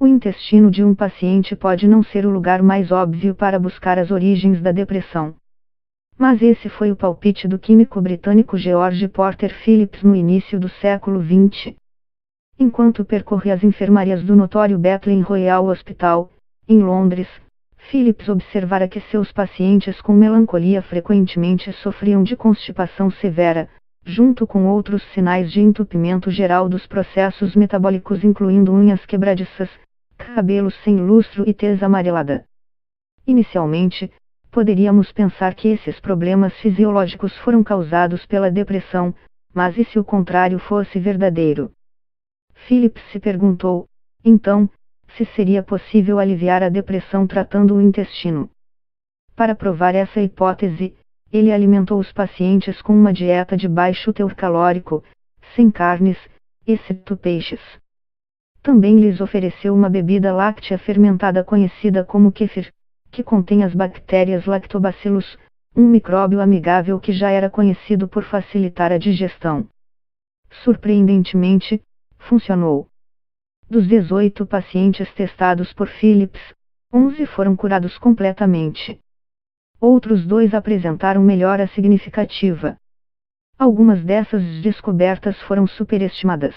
O intestino de um paciente pode não ser o lugar mais óbvio para buscar as origens da depressão. Mas esse foi o palpite do químico britânico George Porter Phillips no início do século XX. Enquanto percorria as enfermarias do notório Bethlehem Royal Hospital, em Londres, Phillips observara que seus pacientes com melancolia frequentemente sofriam de constipação severa, junto com outros sinais de entupimento geral dos processos metabólicos incluindo unhas quebradiças, cabelos sem lustro e tez amarelada. Inicialmente, poderíamos pensar que esses problemas fisiológicos foram causados pela depressão, mas e se o contrário fosse verdadeiro? Phillips se perguntou, então, se seria possível aliviar a depressão tratando o intestino. Para provar essa hipótese, ele alimentou os pacientes com uma dieta de baixo teor calórico, sem carnes, exceto peixes. Também lhes ofereceu uma bebida láctea fermentada conhecida como kéfir, que contém as bactérias Lactobacillus, um micróbio amigável que já era conhecido por facilitar a digestão. Surpreendentemente, funcionou. Dos 18 pacientes testados por Phillips, 11 foram curados completamente. Outros 2 apresentaram melhora significativa. Algumas dessas descobertas foram superestimadas.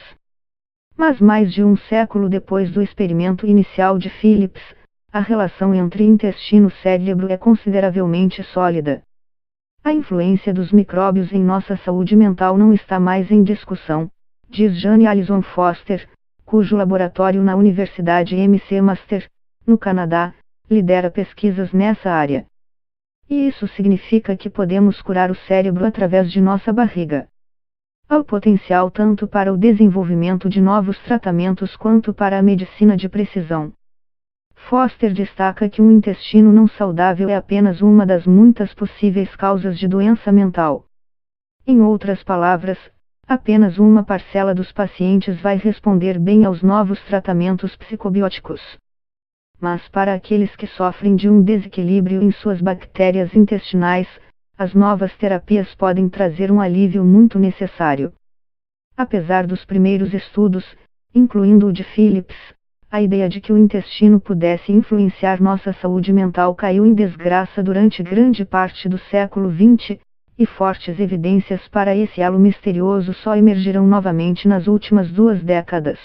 Mas mais de um século depois do experimento inicial de Phillips, a relação entre intestino e cérebro é consideravelmente sólida. A influência dos micróbios em nossa saúde mental não está mais em discussão, diz Jane Alison Foster, cujo laboratório na Universidade McMaster, no Canadá, lidera pesquisas nessa área. E isso significa que podemos curar o cérebro através de nossa barriga. Há o potencial tanto para o desenvolvimento de novos tratamentos quanto para a medicina de precisão. Foster destaca que um intestino não saudável é apenas uma das muitas possíveis causas de doença mental. Em outras palavras, apenas uma parcela dos pacientes vai responder bem aos novos tratamentos psicobióticos. Mas para aqueles que sofrem de um desequilíbrio em suas bactérias intestinais, as novas terapias podem trazer um alívio muito necessário. Apesar dos primeiros estudos, incluindo o de Phillips, a ideia de que o intestino pudesse influenciar nossa saúde mental caiu em desgraça durante grande parte do século XX, e fortes evidências para esse halo misterioso só emergiram novamente nas últimas 2 décadas.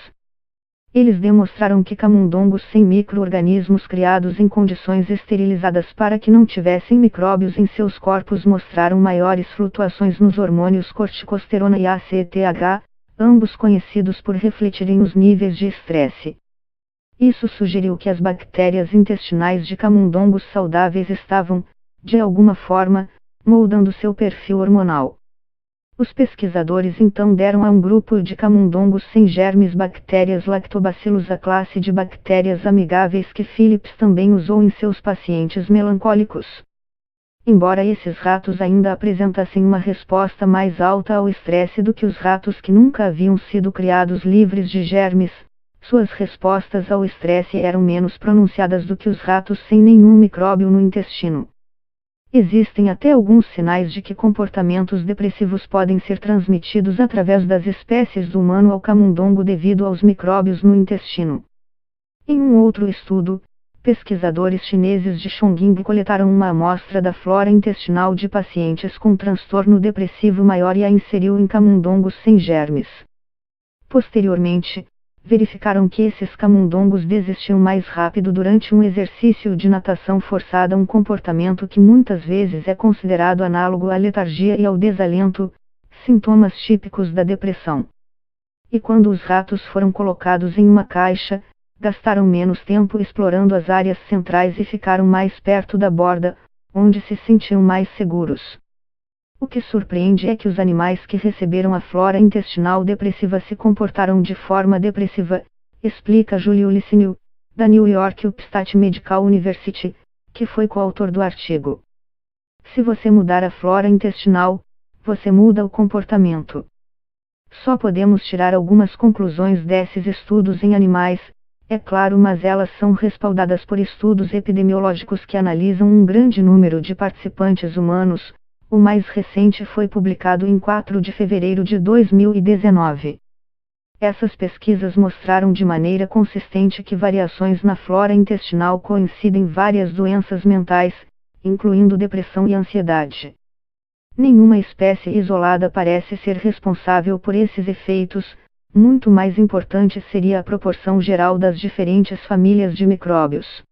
Eles demonstraram que camundongos sem micro-organismos criados em condições esterilizadas para que não tivessem micróbios em seus corpos mostraram maiores flutuações nos hormônios corticosterona e ACTH, ambos conhecidos por refletirem os níveis de estresse. Isso sugeriu que as bactérias intestinais de camundongos saudáveis estavam, de alguma forma, moldando seu perfil hormonal. Os pesquisadores então deram a um grupo de camundongos sem germes bactérias Lactobacillus a classe de bactérias amigáveis que Phillips também usou em seus pacientes melancólicos. Embora esses ratos ainda apresentassem uma resposta mais alta ao estresse do que os ratos que nunca haviam sido criados livres de germes, suas respostas ao estresse eram menos pronunciadas do que os ratos sem nenhum micróbio no intestino. Existem até alguns sinais de que comportamentos depressivos podem ser transmitidos através das espécies do humano ao camundongo devido aos micróbios no intestino. Em um outro estudo, pesquisadores chineses de Chongqing coletaram uma amostra da flora intestinal de pacientes com transtorno depressivo maior e a inseriu em camundongos sem germes. Posteriormente, verificaram que esses camundongos desistiam mais rápido durante um exercício de natação forçada, um comportamento que muitas vezes é considerado análogo à letargia e ao desalento, sintomas típicos da depressão. E quando os ratos foram colocados em uma caixa, gastaram menos tempo explorando as áreas centrais e ficaram mais perto da borda, onde se sentiam mais seguros. O que surpreende é que os animais que receberam a flora intestinal depressiva se comportaram de forma depressiva, explica Julio Liciniu, da New York Upstate Medical University, que foi coautor do artigo. Se você mudar a flora intestinal, você muda o comportamento. Só podemos tirar algumas conclusões desses estudos em animais, é claro, mas elas são respaldadas por estudos epidemiológicos que analisam um grande número de participantes humanos. O mais recente foi publicado em 4 de fevereiro de 2019. Essas pesquisas mostraram de maneira consistente que variações na flora intestinal coincidem em várias doenças mentais, incluindo depressão e ansiedade. Nenhuma espécie isolada parece ser responsável por esses efeitos, muito mais importante seria a proporção geral das diferentes famílias de micróbios.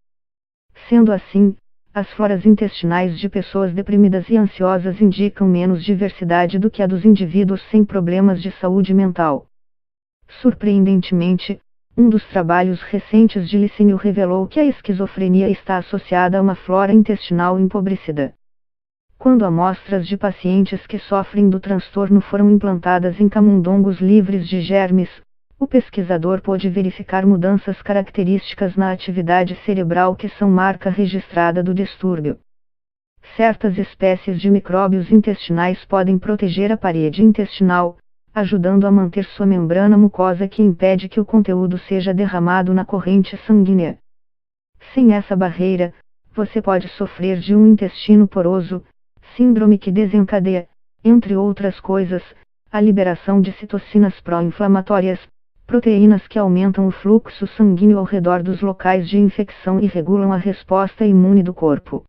Sendo assim, as floras intestinais de pessoas deprimidas e ansiosas indicam menos diversidade do que a dos indivíduos sem problemas de saúde mental. Surpreendentemente, um dos trabalhos recentes de Licínio revelou que a esquizofrenia está associada a uma flora intestinal empobrecida. Quando amostras de pacientes que sofrem do transtorno foram implantadas em camundongos livres de germes, o pesquisador pôde verificar mudanças características na atividade cerebral que são marca registrada do distúrbio. Certas espécies de micróbios intestinais podem proteger a parede intestinal, ajudando a manter sua membrana mucosa que impede que o conteúdo seja derramado na corrente sanguínea. Sem essa barreira, você pode sofrer de um intestino poroso, síndrome que desencadeia, entre outras coisas, a liberação de citocinas pró-inflamatórias, proteínas que aumentam o fluxo sanguíneo ao redor dos locais de infecção e regulam a resposta imune do corpo.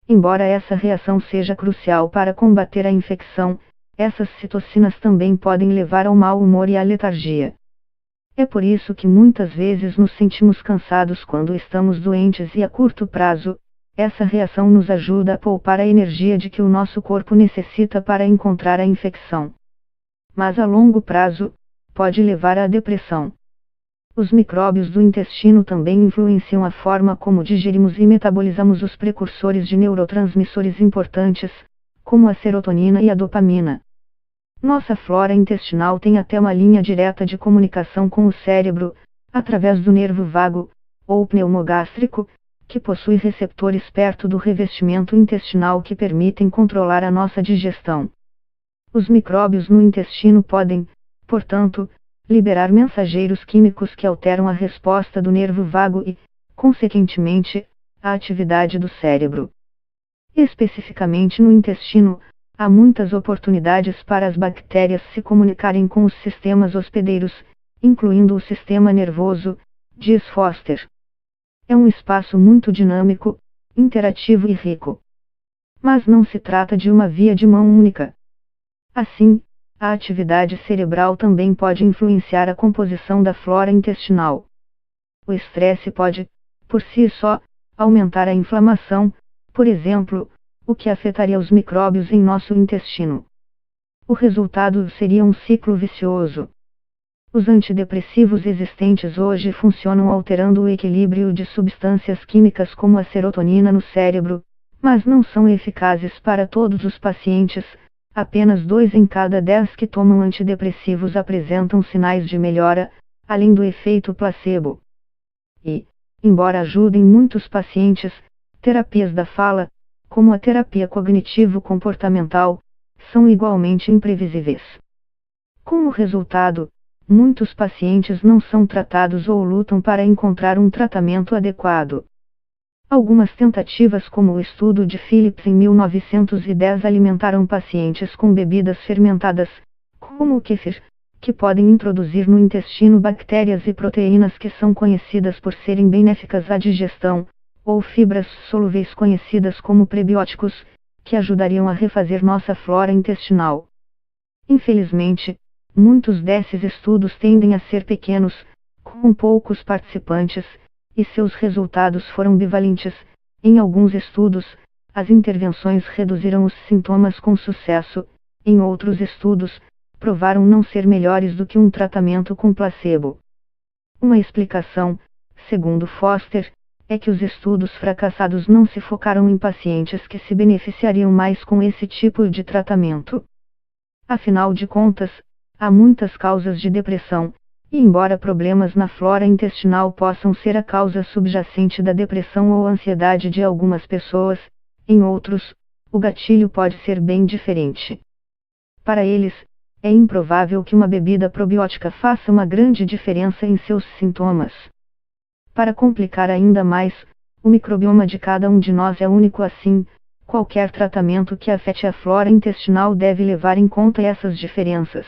Embora essa reação seja crucial para combater a infecção, essas citocinas também podem levar ao mau humor e à letargia. É por isso que muitas vezes nos sentimos cansados quando estamos doentes e a curto prazo, essa reação nos ajuda a poupar a energia de que o nosso corpo necessita para encontrar a infecção. Mas a longo prazo, pode levar à depressão. Os micróbios do intestino também influenciam a forma como digerimos e metabolizamos os precursores de neurotransmissores importantes, como a serotonina e a dopamina. Nossa flora intestinal tem até uma linha direta de comunicação com o cérebro, através do nervo vago, ou pneumogástrico, que possui receptores perto do revestimento intestinal que permitem controlar a nossa digestão. Os micróbios no intestino podem, portanto, liberar mensageiros químicos que alteram a resposta do nervo vago e, consequentemente, a atividade do cérebro. Especificamente no intestino, há muitas oportunidades para as bactérias se comunicarem com os sistemas hospedeiros, incluindo o sistema nervoso, diz Foster. É um espaço muito dinâmico, interativo e rico. Mas não se trata de uma via de mão única. Assim, a atividade cerebral também pode influenciar a composição da flora intestinal. O estresse pode, por si só, aumentar a inflamação, por exemplo, o que afetaria os micróbios em nosso intestino. O resultado seria um ciclo vicioso. Os antidepressivos existentes hoje funcionam alterando o equilíbrio de substâncias químicas como a serotonina no cérebro, mas não são eficazes para todos os pacientes. Apenas 2 em cada 10 que tomam antidepressivos apresentam sinais de melhora, além do efeito placebo. E, embora ajudem muitos pacientes, terapias da fala, como a terapia cognitivo-comportamental, são igualmente imprevisíveis. Como resultado, muitos pacientes não são tratados ou lutam para encontrar um tratamento adequado. Algumas tentativas como o estudo de Phillips em 1910 alimentaram pacientes com bebidas fermentadas, como o kefir, que podem introduzir no intestino bactérias e proteínas que são conhecidas por serem benéficas à digestão, ou fibras solúveis conhecidas como prebióticos, que ajudariam a refazer nossa flora intestinal. Infelizmente, muitos desses estudos tendem a ser pequenos, com poucos participantes, e seus resultados foram bivalentes. Em alguns estudos, as intervenções reduziram os sintomas com sucesso, em outros estudos, provaram não ser melhores do que um tratamento com placebo. Uma explicação, segundo Foster, é que os estudos fracassados não se focaram em pacientes que se beneficiariam mais com esse tipo de tratamento. Afinal de contas, há muitas causas de depressão, e embora problemas na flora intestinal possam ser a causa subjacente da depressão ou ansiedade de algumas pessoas, em outros, o gatilho pode ser bem diferente. Para eles, é improvável que uma bebida probiótica faça uma grande diferença em seus sintomas. Para complicar ainda mais, o microbioma de cada um de nós é único assim, qualquer tratamento que afete a flora intestinal deve levar em conta essas diferenças.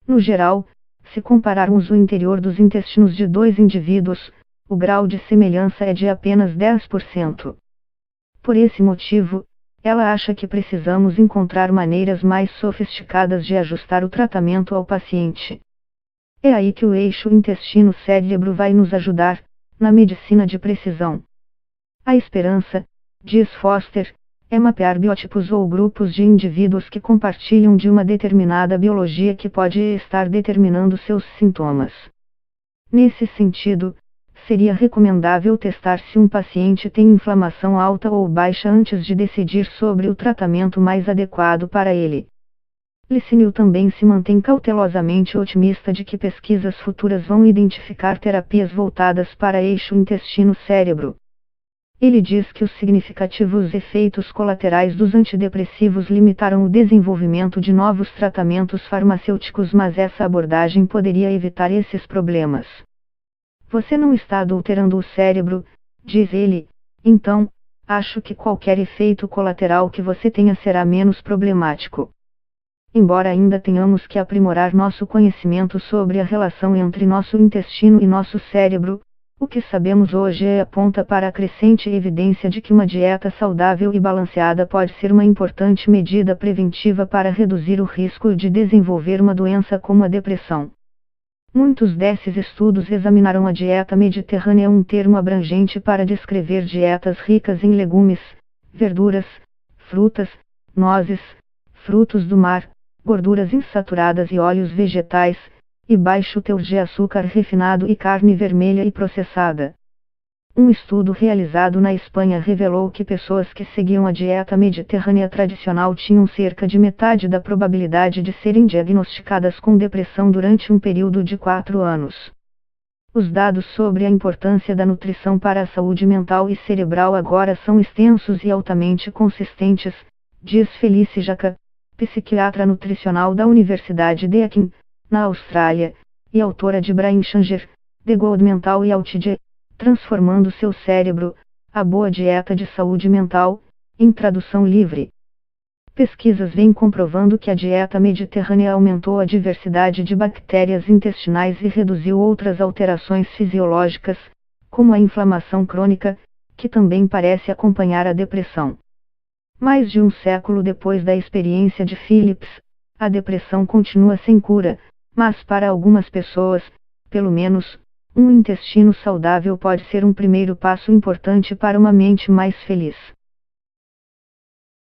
No geral, Se compararmos o interior dos intestinos de dois indivíduos, o grau de semelhança é de apenas 10%. Por esse motivo, ela acha que precisamos encontrar maneiras mais sofisticadas de ajustar o tratamento ao paciente. É aí que o eixo intestino-cérebro vai nos ajudar, na medicina de precisão. A esperança, diz Foster, é mapear biotipos ou grupos de indivíduos que compartilham de uma determinada biologia que pode estar determinando seus sintomas. Nesse sentido, seria recomendável testar se um paciente tem inflamação alta ou baixa antes de decidir sobre o tratamento mais adequado para ele. Licínio também se mantém cautelosamente otimista de que pesquisas futuras vão identificar terapias voltadas para eixo intestino-cérebro. Ele diz que os significativos efeitos colaterais dos antidepressivos limitaram o desenvolvimento de novos tratamentos farmacêuticos, mas essa abordagem poderia evitar esses problemas. Você não está adulterando o cérebro, diz ele, então, acho que qualquer efeito colateral que você tenha será menos problemático. Embora ainda tenhamos que aprimorar nosso conhecimento sobre a relação entre nosso intestino e nosso cérebro, o que sabemos hoje aponta para a crescente evidência de que uma dieta saudável e balanceada pode ser uma importante medida preventiva para reduzir o risco de desenvolver uma doença como a depressão. Muitos desses estudos examinaram a dieta mediterrânea, um termo abrangente para descrever dietas ricas em legumes, verduras, frutas, nozes, frutos do mar, gorduras insaturadas e óleos vegetais, e baixo teor de açúcar refinado e carne vermelha e processada. Um estudo realizado na Espanha revelou que pessoas que seguiam a dieta mediterrânea tradicional tinham cerca de metade da probabilidade de serem diagnosticadas com depressão durante um período de 4 anos. Os dados sobre a importância da nutrição para a saúde mental e cerebral agora são extensos e altamente consistentes, diz Felice Jaca, psiquiatra nutricional da Universidade de Deakin, na Austrália, e autora de Brain Changer, The Gold Mental Health, Transformando seu Cérebro, a Boa Dieta de Saúde Mental, em tradução livre. Pesquisas vêm comprovando que a dieta mediterrânea aumentou a diversidade de bactérias intestinais e reduziu outras alterações fisiológicas, como a inflamação crônica, que também parece acompanhar a depressão. Mais de um século depois da experiência de Phillips, a depressão continua sem cura, mas para algumas pessoas, pelo menos, um intestino saudável pode ser um primeiro passo importante para uma mente mais feliz.